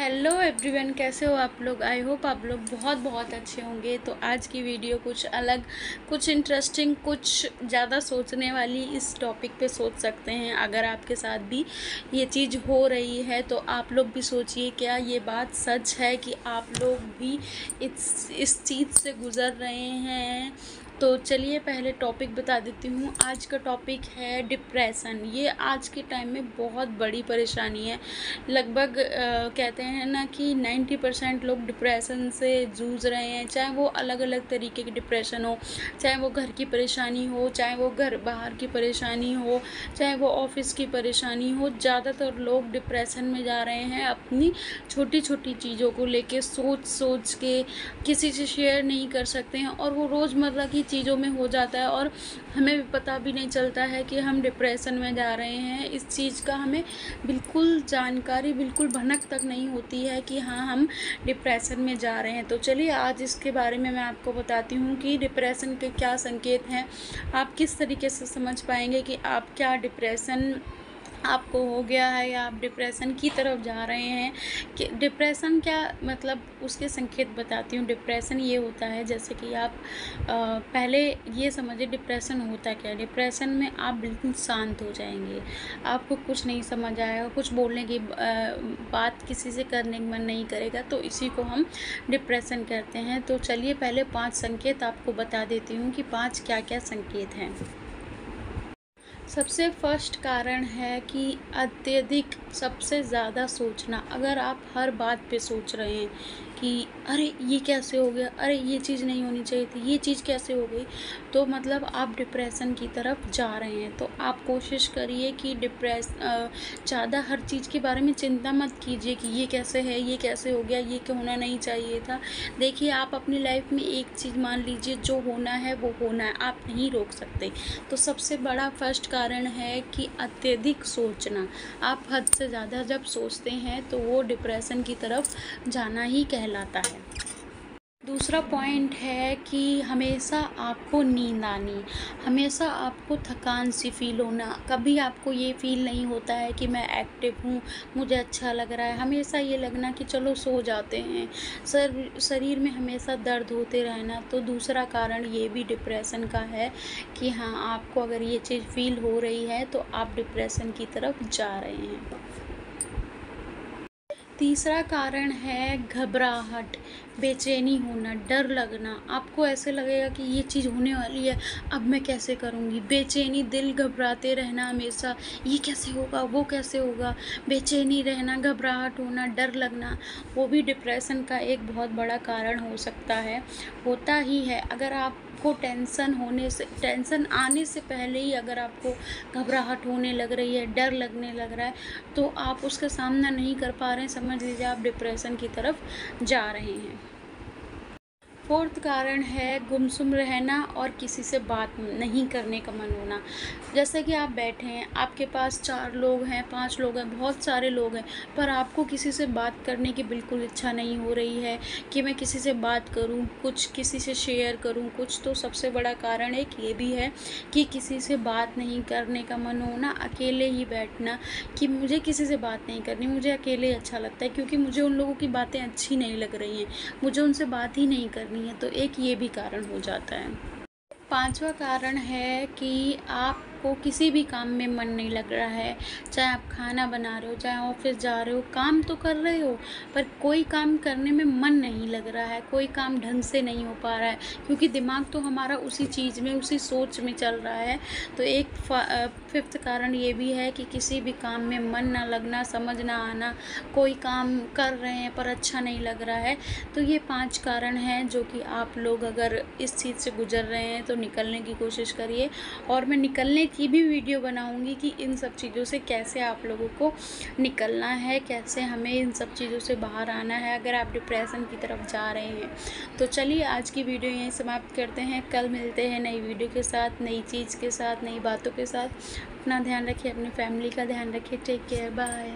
Hello everyone, कैसे हो आप लोग। आई होप आप लोग बहुत बहुत अच्छे होंगे। तो आज की वीडियो कुछ अलग, कुछ इंटरेस्टिंग, कुछ ज़्यादा सोचने वाली इस टॉपिक पे सोच सकते हैं। अगर आपके साथ भी ये चीज़ हो रही है तो आप लोग भी सोचिए, क्या ये बात सच है कि आप लोग भी इस चीज़ से गुज़र रहे हैं। तो चलिए पहले टॉपिक बता देती हूँ। आज का टॉपिक है डिप्रेशन। ये आज के टाइम में बहुत बड़ी परेशानी है। लगभग कहते हैं ना कि 90% लोग डिप्रेशन से जूझ रहे हैं। चाहे वो अलग अलग तरीके की डिप्रेशन हो, चाहे वो घर की परेशानी हो, चाहे वो घर बाहर की परेशानी हो, चाहे वो ऑफिस की परेशानी हो। ज़्यादातर लोग डिप्रेशन में जा रहे हैं अपनी छोटी छोटी चीज़ों को लेके, सोच सोच के किसी से शेयर नहीं कर सकते हैं और वो रोज़मर्रा की चीज़ों में हो जाता है और हमें भी पता भी नहीं चलता है कि हम डिप्रेशन में जा रहे हैं। इस चीज़ का हमें बिल्कुल जानकारी, बिल्कुल भनक तक नहीं होती है कि हाँ, हम डिप्रेशन में जा रहे हैं। तो चलिए आज इसके बारे में मैं आपको बताती हूँ कि डिप्रेशन के क्या संकेत हैं। आप किस तरीके से समझ पाएंगे कि आप क्या डिप्रेशन आपको हो गया है या आप डिप्रेशन की तरफ जा रहे हैं। कि डिप्रेशन क्या मतलब, उसके संकेत बताती हूँ। डिप्रेशन ये होता है, जैसे कि आप पहले ये समझिए डिप्रेशन होता क्या है। डिप्रेशन में आप बिल्कुल शांत हो जाएंगे, आपको कुछ नहीं समझ आएगा, कुछ बोलने की बात किसी से करने का मन नहीं करेगा। तो इसी को हम डिप्रेशन कहते हैं। तो चलिए पहले 5 संकेत आपको बता देती हूँ कि 5 क्या क्या संकेत हैं। सबसे फर्स्ट कारण है कि अत्यधिक, सबसे ज़्यादा सोचना। अगर आप हर बात पे सोच रहे हैं कि अरे ये कैसे हो गया, अरे ये चीज़ नहीं होनी चाहिए थी, ये चीज़ कैसे हो गई, तो मतलब आप डिप्रेशन की तरफ जा रहे हैं। तो आप कोशिश करिए कि ज़्यादा हर चीज़ के बारे में चिंता मत कीजिए कि ये कैसे है, ये कैसे हो गया, ये क्यों होना नहीं चाहिए था। देखिए, आप अपनी लाइफ में एक चीज़ मान लीजिए, जो होना है वो होना है, आप नहीं रोक सकते। तो सबसे बड़ा फर्स्ट कारण है कि अत्यधिक सोचना। आप हद से ज़्यादा जब सोचते हैं तो वो डिप्रेशन की तरफ जाना ही कहलाता है। दूसरा पॉइंट है कि हमेशा आपको नींद आनी, हमेशा आपको थकान सी फील होना। कभी आपको ये फील नहीं होता है कि मैं एक्टिव हूँ, मुझे अच्छा लग रहा है। हमेशा ये लगना कि चलो सो जाते हैं। शरीर में हमेशा दर्द होते रहना। तो दूसरा कारण ये भी डिप्रेशन का है कि हाँ, आपको अगर ये चीज़ फील हो रही है तो आप डिप्रेशन की तरफ जा रहे हैं। तीसरा कारण है घबराहट, बेचैनी होना, डर लगना। आपको ऐसे लगेगा कि ये चीज़ होने वाली है, अब मैं कैसे करूँगी। बेचैनी, दिल घबराते रहना हमेशा, ये कैसे होगा, वो कैसे होगा। बेचैनी रहना, घबराहट होना, डर लगना, वो भी डिप्रेशन का एक बहुत बड़ा कारण हो सकता है, होता ही है। अगर आपको टेंशन आने से पहले ही अगर आपको घबराहट होने लग रही है, डर लगने लग रहा है, तो आप उसका सामना नहीं कर पा रहे हैं, समझ लीजिए आप डिप्रेशन की तरफ जा रहे हैं। फोर्थ कारण है गुमसुम रहना और किसी से बात नहीं करने का मन होना। जैसे कि आप बैठे हैं, आपके पास 4 लोग हैं, 5 लोग हैं, बहुत सारे लोग हैं, पर आपको किसी से बात करने की बिल्कुल इच्छा नहीं हो रही है कि मैं किसी से बात करूं, कुछ किसी से शेयर करूं कुछ। तो सबसे बड़ा कारण एक ये भी है कि किसी से बात नहीं करने का मन होना, अकेले ही बैठना कि मुझे किसी से बात नहीं करनी, मुझे अकेले अच्छा लगता है क्योंकि मुझे उन लोगों की बातें अच्छी नहीं लग रही हैं, मुझे उनसे बात ही नहीं करनी है। तो एक ये भी कारण हो जाता है। 5वां कारण है कि आपको किसी भी काम में मन नहीं लग रहा है। चाहे आप खाना बना रहे हो, चाहे ऑफिस जा रहे हो, काम तो कर रहे हो, पर कोई काम करने में मन नहीं लग रहा है, कोई काम ढंग से नहीं हो पा रहा है क्योंकि दिमाग तो हमारा उसी चीज़ में, उसी सोच में चल रहा है। तो एक 5th कारण ये भी है कि किसी भी काम में मन ना लगना, समझ ना आना, कोई काम कर रहे हैं पर अच्छा नहीं लग रहा है। तो ये 5 कारण हैं जो कि आप लोग अगर इस चीज़ से गुजर रहे हैं तो निकलने की कोशिश करिए। और मैं निकलने की भी वीडियो बनाऊंगी कि इन सब चीज़ों से कैसे आप लोगों को निकलना है, कैसे हमें इन सब चीज़ों से बाहर आना है अगर आप डिप्रेशन की तरफ जा रहे हैं। तो चलिए आज की वीडियो यहीं समाप्त करते हैं। कल मिलते हैं नई वीडियो के साथ, नई चीज़ के साथ, नई बातों के साथ। अपना ध्यान रखिए, अपनी फैमिली का ध्यान रखिए। Take care, bye.